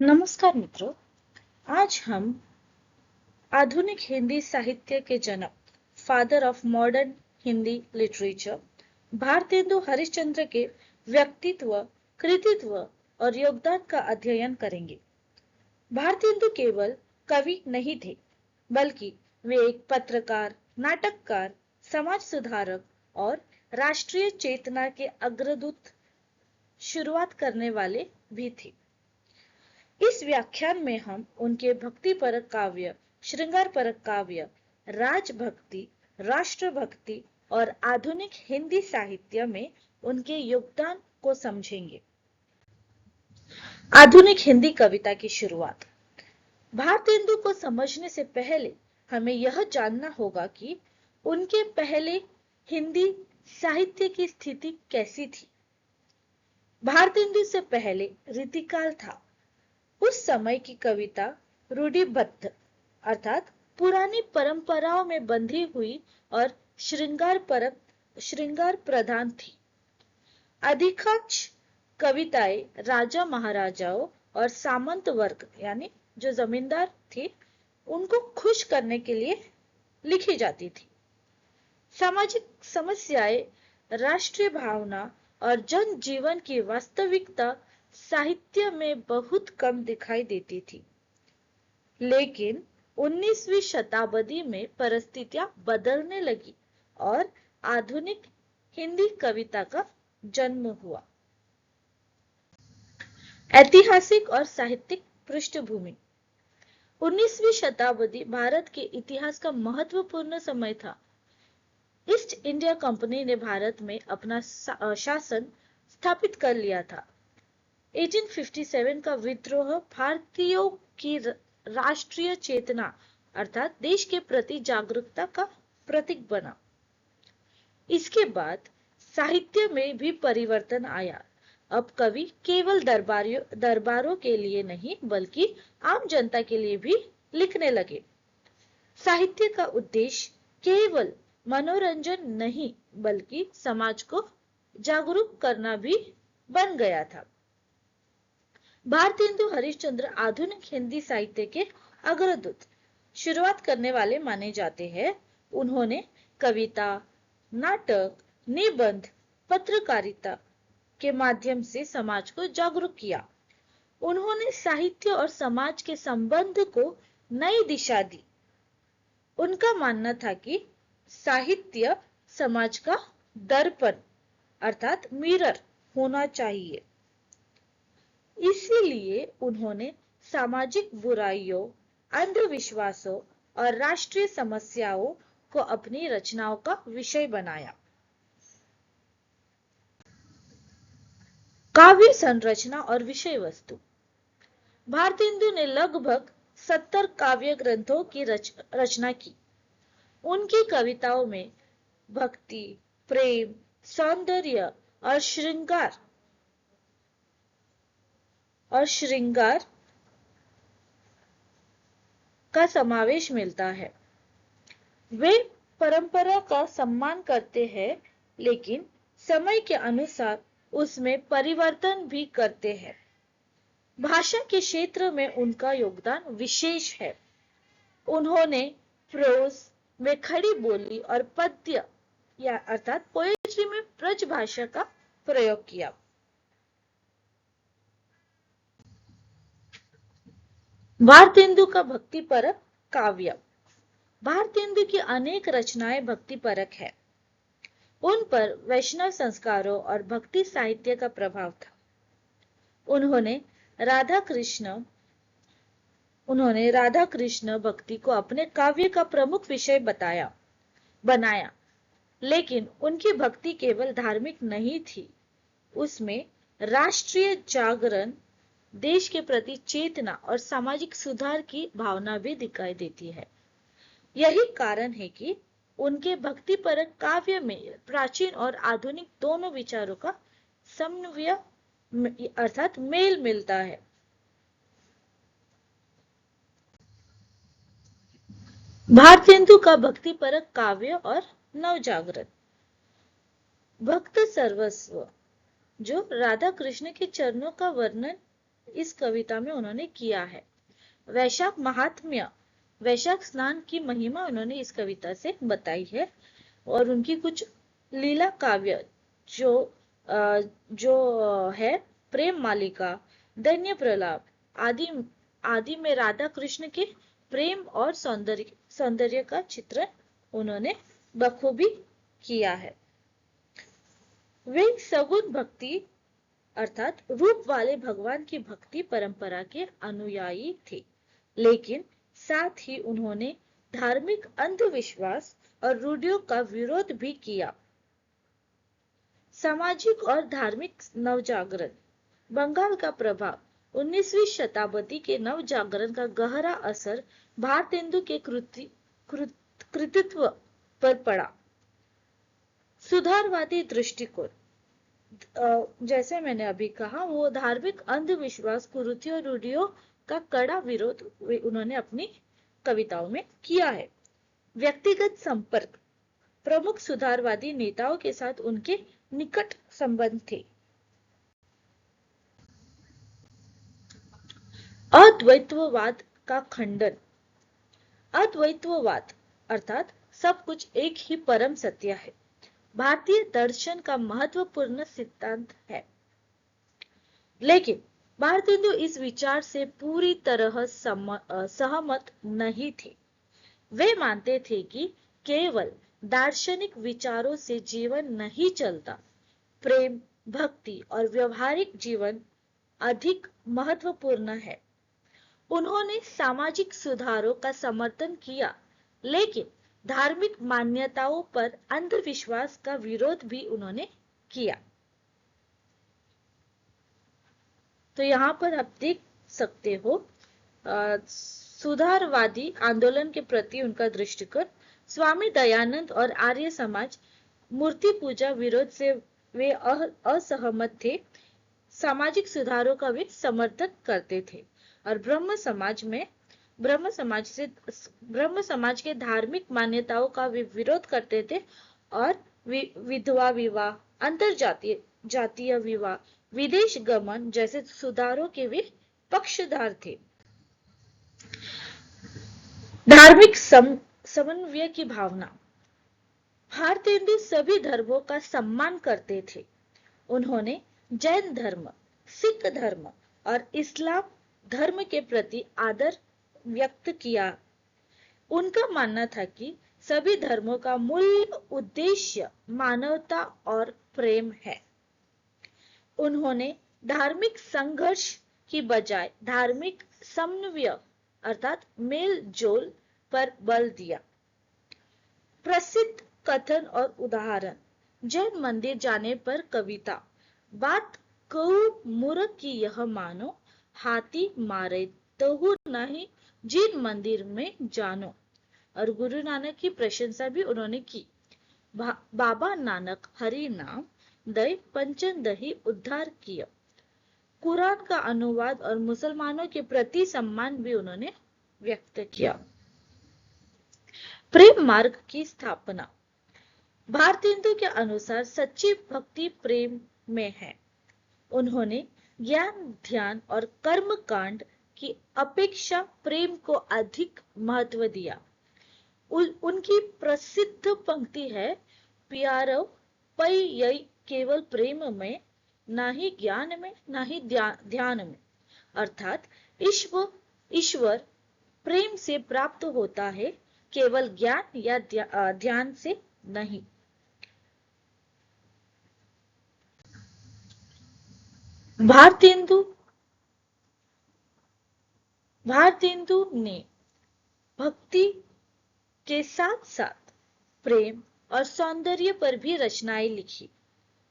नमस्कार मित्रों, आज हम आधुनिक हिंदी साहित्य के जनक, father of modern Hindi literature, Bharatendu Harishchandra के व्यक्तित्व, कृतित्व और योगदान का अध्ययन करेंगे। भारतेंदु केवल कवि नहीं थे, बल्कि वे एक पत्रकार, नाटककार, समाज सुधारक और राष्ट्रीय चेतना के अग्रदूत, शुरुआत करने वाले भी थे। इस व्याख्यान में हम उनके भक्तिपरक काव्य, श्रृंगारपरक काव्य, राजभक्ति, राष्ट्रभक्ति और आधुनिक हिंदी साहित्य में उनके योगदान को समझेंगे। आधुनिक हिंदी कविता की शुरुआत। भारतेंदु को समझने से पहले हमें यह जानना होगा कि उनके पहले हिंदी साहित्य की स्थिति कैसी थी। भारतेंदु से पहले रीतिकाल था। उस समय की कविता रूढ़िबद्ध अर्थात पुरानी परंपराओं में बंधी हुई और श्रृंगार प्रधान थी। अधिकांश कविताएं राजा महाराजाओं और सामंत वर्ग यानी जो जमींदार थे उनको खुश करने के लिए लिखी जाती थी। सामाजिक समस्याएं, राष्ट्रीय भावना और जन जीवन की वास्तविकता साहित्य में बहुत कम दिखाई देती थी। लेकिन 19वीं शताब्दी में परिस्थितियां बदलने लगी और आधुनिक हिंदी कविता का जन्म हुआ। ऐतिहासिक और साहित्यिक पृष्ठभूमि। 19वीं शताब्दी भारत के इतिहास का महत्वपूर्ण समय था। ईस्ट इंडिया कंपनी ने भारत में अपना शासन स्थापित कर लिया था। 1857 का विद्रोह भारतीयों की राष्ट्रीय चेतना अर्थात देश के प्रति जागरूकता का प्रतीक बना। इसके बाद साहित्य में भी परिवर्तन आया। अब कवि केवल दरबारों के लिए नहीं बल्कि आम जनता के लिए भी लिखने लगे। साहित्य का उद्देश्य केवल मनोरंजन नहीं बल्कि समाज को जागरूक करना भी बन गया था। भारतेंदु हरिश्चंद्र आधुनिक हिंदी साहित्य के अग्रदूत, शुरुआत करने वाले माने जाते हैं। उन्होंने कविता, नाटक, निबंध, पत्रकारिता के माध्यम से समाज को जागरूक किया। उन्होंने साहित्य और समाज के संबंध को नई दिशा दी। उनका मानना था कि साहित्य समाज का दर्पण अर्थात मिरर होना चाहिए। इसीलिए उन्होंने सामाजिक बुराइयों, अंधविश्वासों और राष्ट्रीय समस्याओं को अपनी रचनाओं का विषय बनाया। काव्य संरचना और विषय वस्तु। भारतेंदु ने लगभग 70 काव्य ग्रंथों की रचना की। उनकी कविताओं में भक्ति, प्रेम, सौंदर्य और श्रृंगार का समावेश मिलता है। वे परंपरा का सम्मान करते हैं, लेकिन समय के अनुसार उसमें परिवर्तन भी करते हैं। भाषा के क्षेत्र में उनका योगदान विशेष है। उन्होंने प्रोज में खड़ी बोली और पद्य या अर्थात पोएट्री में ब्रज भाषा का प्रयोग किया। भारतेंदु का भक्तिपरक काव्य। भारतेंदु की अनेक रचनाएं भक्तिपरक है। उन पर वैष्णव संस्कारों और भक्ति साहित्य का प्रभाव था। उन्होंने राधा कृष्ण भक्ति को अपने काव्य का प्रमुख विषय बनाया। लेकिन उनकी भक्ति केवल धार्मिक नहीं थी, उसमें राष्ट्रीय जागरण, देश के प्रति चेतना और सामाजिक सुधार की भावना भी दिखाई देती है। यही कारण है कि उनके भक्तिपरक काव्य में प्राचीन और आधुनिक दोनों विचारों का समन्वय अर्थात मेल मिलता है। भारतेंदु का भक्तिपरक काव्य और नवजागरण। भक्त सर्वस्व, जो राधा कृष्ण के चरणों का वर्णन इस कविता में उन्होंने किया है। वैशाख महात्म्य, वैशाख स्नान की महिमा उन्होंने इस कविता से बताई है। और उनकी कुछ लीला काव्य जो है प्रेम मालिका, दैन्य प्रलाप आदि आदि में राधा कृष्ण के प्रेम और सौंदर्य का चित्रण उन्होंने बखूबी किया है। वे सगुण भक्ति अर्थात रूप वाले भगवान की भक्ति परंपरा के अनुयायी थे, लेकिन साथ ही उन्होंने धार्मिक अंधविश्वास और रूढ़ियों का विरोध भी किया। सामाजिक और धार्मिक नवजागरण, बंगाल का प्रभाव, 19वीं शताब्दी के नवजागरण का गहरा असर भारतेंदु के कृतित्व पर पड़ा। सुधारवादी दृष्टिकोण, जैसे मैंने अभी कहा, वो धार्मिक अंधविश्वास, कुरीतियों, रूढ़ियों का कड़ा विरोध उन्होंने अपनी कविताओं में किया है। व्यक्तिगत संपर्क, प्रमुख सुधारवादी नेताओं के साथ उनके निकट संबंध थे। अद्वैतवाद का खंडन, अद्वैतवाद अर्थात सब कुछ एक ही परम सत्य है, भारतीय दर्शन का महत्वपूर्ण सिद्धांत है। लेकिन भारतेंदु इस विचार से पूरी तरह सहमत नहीं थे। वे मानते थे कि केवल दार्शनिक विचारों से जीवन नहीं चलता, प्रेम, भक्ति और व्यवहारिक जीवन अधिक महत्वपूर्ण है। उन्होंने सामाजिक सुधारों का समर्थन किया, लेकिन धार्मिक मान्यताओं पर अंधविश्वास का विरोध भी उन्होंने किया। तो यहाँ पर आप देख सकते हो सुधारवादी आंदोलन के प्रति उनका दृष्टिकोण। स्वामी दयानंद और आर्य समाज मूर्ति पूजा विरोध से वे असहमत थे। सामाजिक सुधारों का वे समर्थन करते थे और ब्रह्म समाज के धार्मिक मान्यताओं का वे विरोध करते थे और विधवा विवाह, अंतर जातीय विवाह, विदेश गमन जैसे सुधारों के वे पक्षधर थे। धार्मिक समन्वय की भावना, भारतेंदु सभी धर्मों का सम्मान करते थे। उन्होंने जैन धर्म, सिख धर्म और इस्लाम धर्म के प्रति आदर व्यक्त किया। उनका मानना था कि सभी धर्मों का मूल उद्देश्य मानवता और प्रेम है। उन्होंने धार्मिक संघर्ष की बजाय धार्मिक समन्वय अर्थात मेल जोल पर बल दिया। प्रसिद्ध कथन और उदाहरण, जैन मंदिर जाने पर कविता, बात कहूँ मूर्ख की यह मानो, हाथी मारे तहु नहीं जिन मंदिर में जानो। और गुरु नानक की प्रशंसा भी उन्होंने की। बाबा नानक हरि नाम दय पंचन दही उद्धार किया। कुरान का अनुवाद और मुसलमानों के प्रति सम्मान भी उन्होंने व्यक्त किया। प्रेम मार्ग की स्थापना, भारतेंदु के अनुसार सच्ची भक्ति प्रेम में है। उन्होंने ज्ञान, ध्यान और कर्म कांड की अपेक्षा प्रेम को अधिक महत्व दिया। उनकी प्रसिद्ध पंक्ति है, प्यारो पै यई केवल प्रेम में, ना ही ज्ञान में ना ही ध्यान में। अर्थात ईश्वर प्रेम से प्राप्त होता है, केवल ज्ञान या ध्यान से नहीं। भारतेंदु ने भक्ति के साथ साथ प्रेम और सौंदर्य पर भी रचनाएं लिखी।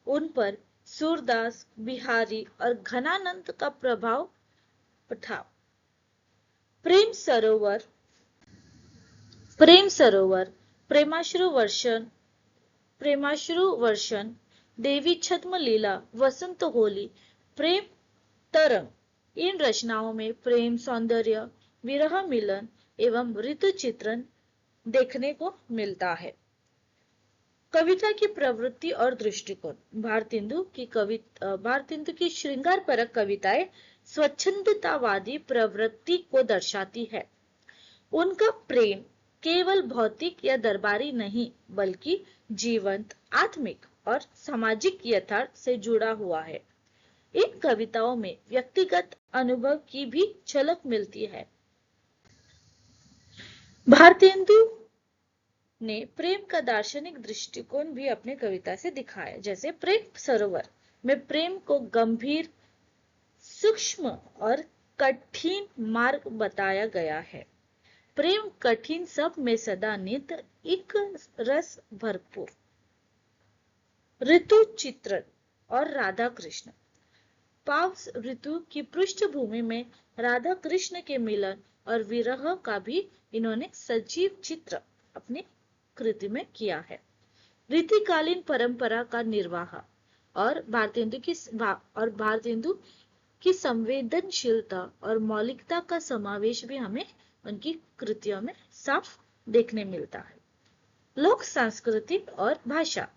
उन पर सूरदास, बिहारी और घनानंद का प्रभाव था। प्रेम सरोवर, प्रेमाश्रु वर्षन, देवी छद्म लीला, वसंत होली, प्रेम तरंग, इन रचनाओं में प्रेम, सौंदर्य, विरह मिलन एवं ऋतु चित्रण देखने को मिलता है। कविता की प्रवृत्ति और दृष्टिकोण, भारतेंदु की श्रृंगार परक कविताएं स्वच्छंदतावादी प्रवृत्ति को दर्शाती है। उनका प्रेम केवल भौतिक या दरबारी नहीं बल्कि जीवंत, आत्मिक और सामाजिक यथार्थ से जुड़ा हुआ है। इन कविताओं में व्यक्तिगत अनुभव की भी झलक मिलती है। भारतेंदु ने प्रेम का दार्शनिक दृष्टिकोण भी अपने कविता से दिखाया। जैसे प्रेम सरोवर में प्रेम को गंभीर, सूक्ष्म और कठिन मार्ग बताया गया है। प्रेम कठिन सब में सदा नित एक रस भरपूर। ऋतु चित्रण और राधा कृष्ण। पावस ऋतु की पृष्ठभूमि में राधा कृष्ण के मिलन और विरह का भी इन्होंने सजीव चित्र अपनी कृति में किया है। रीतिकालीन परंपरा का निर्वाह और भारतेंदु की संवेदनशीलता और मौलिकता का समावेश भी हमें उनकी कृतियों में साफ देखने मिलता है। लोक संस्कृति और भाषा।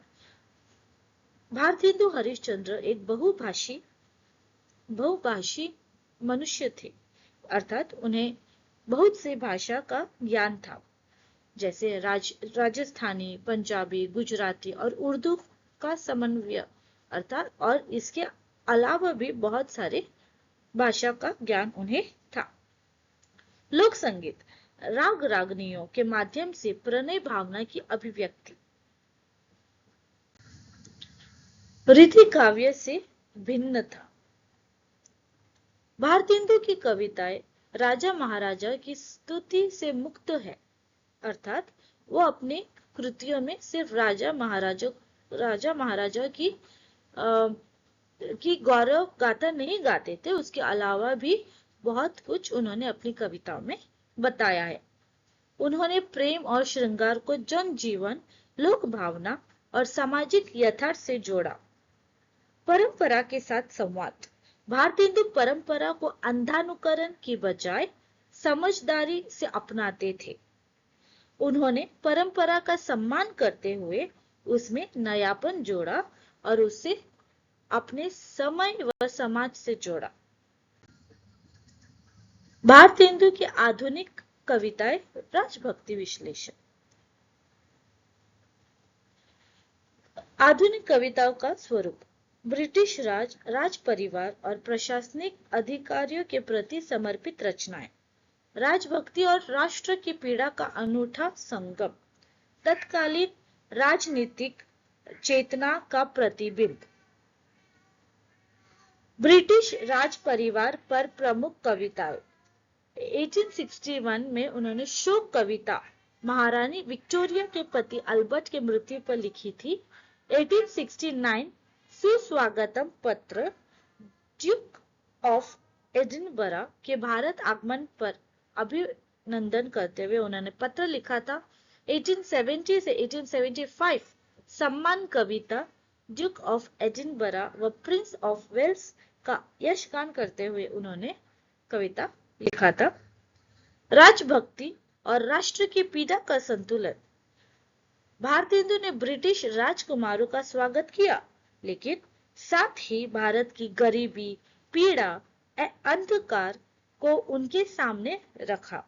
भारतेंदु हरिश्चंद्र एक बहुभाषी मनुष्य थे, अर्थात उन्हें बहुत से भाषा का ज्ञान था। जैसे राजस्थानी, पंजाबी, गुजराती और उर्दू का समन्वय अर्थात, और इसके अलावा भी बहुत सारे भाषा का ज्ञान उन्हें था। लोक संगीत राग रागनियों के माध्यम से प्रणय भावना की अभिव्यक्ति। रीति काव्य से भिन्न था। भारतेंदु की कविताएं राजा महाराजा की स्तुति से मुक्त है, अर्थात वो अपने कृतियों में सिर्फ राजा महाराजा की गौरव गाथा नहीं गाते थे, उसके अलावा भी बहुत कुछ उन्होंने अपनी कविताओं में बताया है। उन्होंने प्रेम और श्रृंगार को जनजीवन, लोक भावना और सामाजिक यथार्थ से जोड़ा। परंपरा के साथ संवाद। भारतेंदु परंपरा को अंधानुकरण की बजाय समझदारी से अपनाते थे। उन्होंने परंपरा का सम्मान करते हुए उसमें नयापन जोड़ा और उसे अपने समय व समाज से जोड़ा। भारतेंदु की आधुनिक कविताएं राजभक्ति विश्लेषण। आधुनिक कविताओं का स्वरूप। ब्रिटिश राज परिवार और प्रशासनिक अधिकारियों के प्रति समर्पित रचनाएं। राजभक्ति और राष्ट्र की पीड़ा का अनूठा संगम। तत्कालीन राजनीतिक चेतना का प्रतिबिंब। ब्रिटिश राज परिवार पर प्रमुख कविताएं। 1861 में उन्होंने शोक कविता महारानी विक्टोरिया के पति अल्बर्ट के मृत्यु पर लिखी थी। 1869 सुस्वागतम पत्र ड्यूक ऑफ एडिनबरा के भारत आगमन पर अभिनंदन करते हुए उन्होंने पत्र लिखा था। 1870 से 1875 सम्मान कविता ड्यूक ऑफ एडिनबरा व प्रिंस ऑफ वेल्स का यशगान करते हुए उन्होंने कविता लिखा था। राजभक्ति और राष्ट्र की पीड़ा का संतुलन। भारतेंदु ने ब्रिटिश राजकुमारों का स्वागत किया, लेकिन साथ ही भारत की गरीबी, पीड़ा, अंधकार को उनके सामने रखा।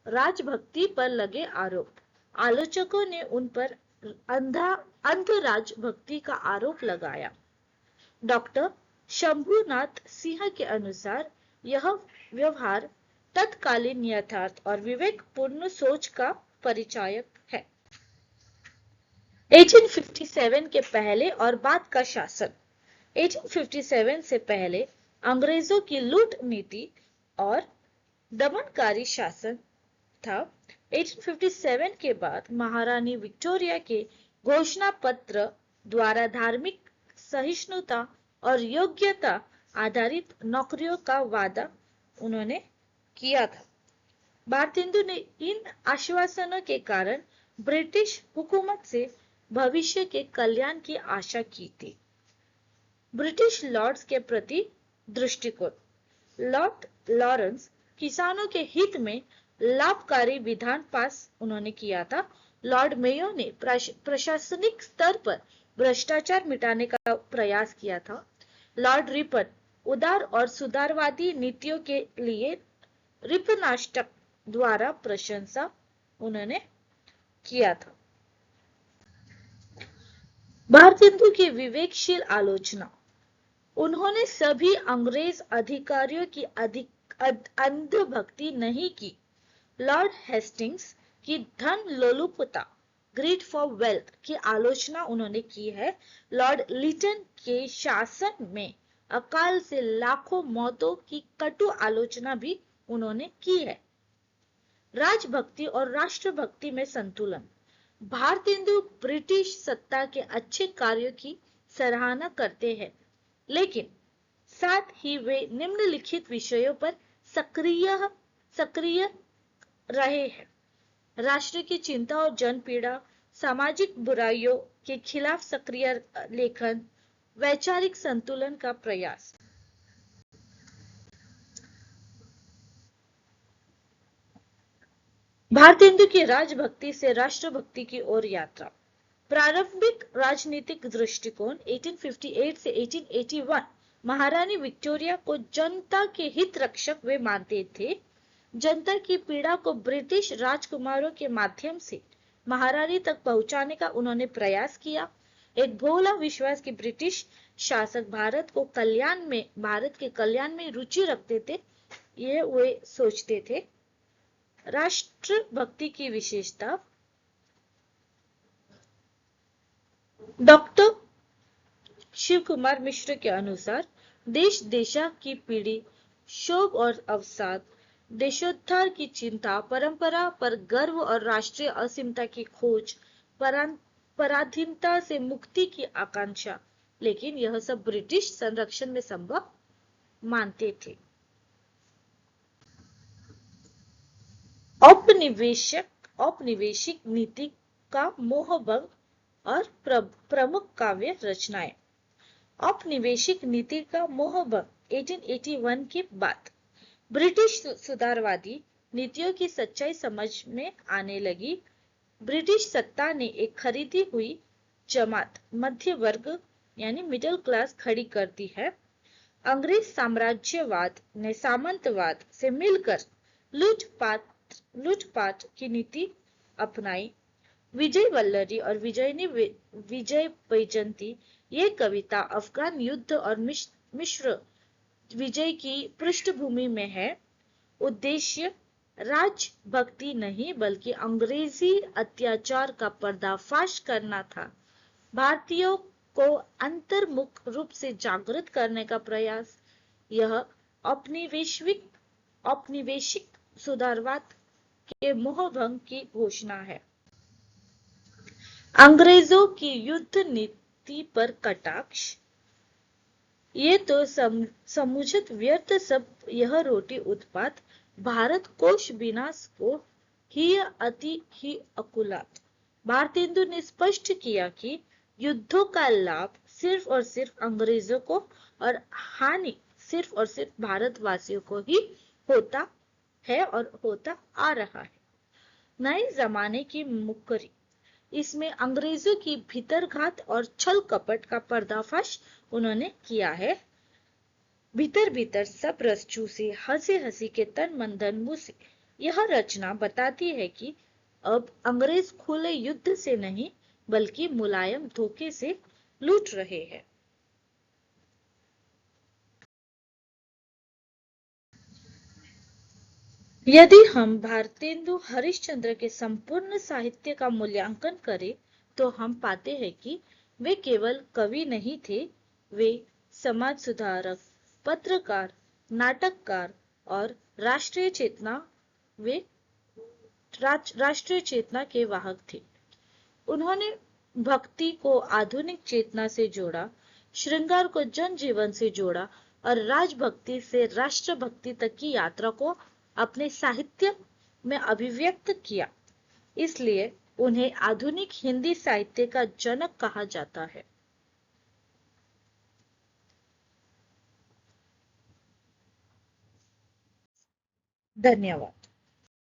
राजभक्ति पर लगे आरोप। आलोचकों ने उन पर अंध राजभक्ति का आरोप लगाया। डॉक्टर शंभुनाथ सिंह के अनुसार यह व्यवहार तत्कालीन यथार्थ और विवेकपूर्ण सोच का परिचायक है। 1857 के पहले और बाद का शासन। 1857 से पहले अंग्रेजों की लूट नीति और दमनकारी शासन था। 1857 के बाद महारानी विक्टोरिया के घोषणा पत्र द्वारा धार्मिक सहिष्णुता और योग्यता आधारित नौकरियों का वादा उन्होंने किया था। भारतेंदु ने इन आश्वासनों के कारण ब्रिटिश हुकूमत से भविष्य के कल्याण की आशा की थी। ब्रिटिश लॉर्ड्स के प्रति दृष्टिकोण। लॉर्ड लॉरेंस किसानों के हित में लाभकारी विधान पास उन्होंने किया था। लॉर्ड मेयो ने प्रशासनिक स्तर पर भ्रष्टाचार मिटाने का प्रयास किया था। लॉर्ड रिपन उदार और सुधारवादी नीतियों के लिए रिपनाष्टक द्वारा प्रशंसा उन्होंने किया था। भारतेंदु की विवेकशील आलोचना। उन्होंने सभी अंग्रेज अधिकारियों की अंधभक्ति नहीं की। लॉर्ड हेस्टिंग्स की धन लोलुपता, ग्रीड फॉर वेल्थ की आलोचना उन्होंने की है। लॉर्ड लिटन के शासन में अकाल से लाखों मौतों की कटु आलोचना भी उन्होंने की है। राजभक्ति और राष्ट्रभक्ति में संतुलन। भारतेंदु ब्रिटिश सत्ता के अच्छे कार्यों की सराहना करते हैं, लेकिन साथ ही वे निम्नलिखित विषयों पर सक्रिय रहे हैं। राष्ट्र की चिंता और जनपीड़ा, सामाजिक बुराइयों के खिलाफ सक्रिय लेखन, वैचारिक संतुलन का प्रयास। भारतेंदु की राजभक्ति से राष्ट्रभक्ति की ओर यात्रा। प्रारंभिक राजनीतिक दृष्टिकोण 1858 से 1881 महारानी विक्टोरिया को जनता के हित रक्षक वे मानते थे। जनता की पीड़ा को ब्रिटिश राजकुमारों के माध्यम से महारानी तक पहुंचाने का उन्होंने प्रयास किया। एक भोला विश्वास कि ब्रिटिश शासक भारत के कल्याण में रुचि रखते थे, ये वे सोचते थे। राष्ट्रभक्ति की विशेषता। डॉक्टर शिव कुमार मिश्र के अनुसार देशा की पीड़ी, शोक और अवसाद, देशोद्धार की चिंता, परंपरा पर गर्व और राष्ट्रीय असीमता की खोज, पराधीनता से मुक्ति की आकांक्षा, लेकिन यह सब ब्रिटिश संरक्षण में संभव मानते थे। औपनिवेशिक नीति का मोहभंग और प्रमुख काव्य रचनाएं। औपनिवेशिक नीति का मोहभंग 1881 के बाद ब्रिटिश सुधारवादी नीतियों की सच्चाई समझ में आने लगी। ब्रिटिश सत्ता ने एक खरीदी हुई जमात, मध्य वर्ग यानी मिडिल क्लास खड़ी कर दी है। अंग्रेज साम्राज्यवाद ने सामंतवाद से मिलकर लूटपाट की नीति अपनाई। विजय वल्लरी और विजय वैजयंती ये कविता अफगान युद्ध और मिश्र विजय की पृष्ठभूमि में है। उद्देश्य राजभक्ति नहीं बल्कि अंग्रेजी अत्याचार का पर्दाफाश करना था। भारतीयों को अंतर्मुख रूप से जागृत करने का प्रयास। यह औपनिवेशिक सुधारवाद के मोहभंग की घोषणा है। अंग्रेजों की युद्ध नीति पर कटाक्ष। ये तो समुचित व्यर्थ सब यह रोटी उत्पात, भारत कोश विनाश को ही अति ही अकुलात। भारतेंदु ने स्पष्ट किया कि युद्धों का लाभ सिर्फ और सिर्फ अंग्रेजों को और हानि सिर्फ और सिर्फ भारतवासियों को ही होता है और होता आ रहा है। नए जमाने की मुकरी। इसमें अंग्रेजों की भीतरघात और छल कपट का पर्दाफाश उन्होंने किया है। भीतर सब रस चूसे, हंसी के तन मन धन मुसे। यह रचना बताती है कि अब अंग्रेज खुले युद्ध से नहीं बल्कि मुलायम धोखे से लूट रहे हैं। यदि हम भारतेंदु हरिश्चंद्र के संपूर्ण साहित्य का मूल्यांकन करें तो हम पाते हैं कि वे केवल कवि नहीं थे, वे समाज सुधारक, पत्रकार, नाटककार और राष्ट्रीय चेतना के वाहक थे। उन्होंने भक्ति को आधुनिक चेतना से जोड़ा, श्रृंगार को जनजीवन से जोड़ा और राजभक्ति से राष्ट्रभक्ति तक की यात्रा को अपने साहित्य में अभिव्यक्त किया। इसलिए उन्हें आधुनिक हिंदी साहित्य का जनक कहा जाता है। धन्यवाद।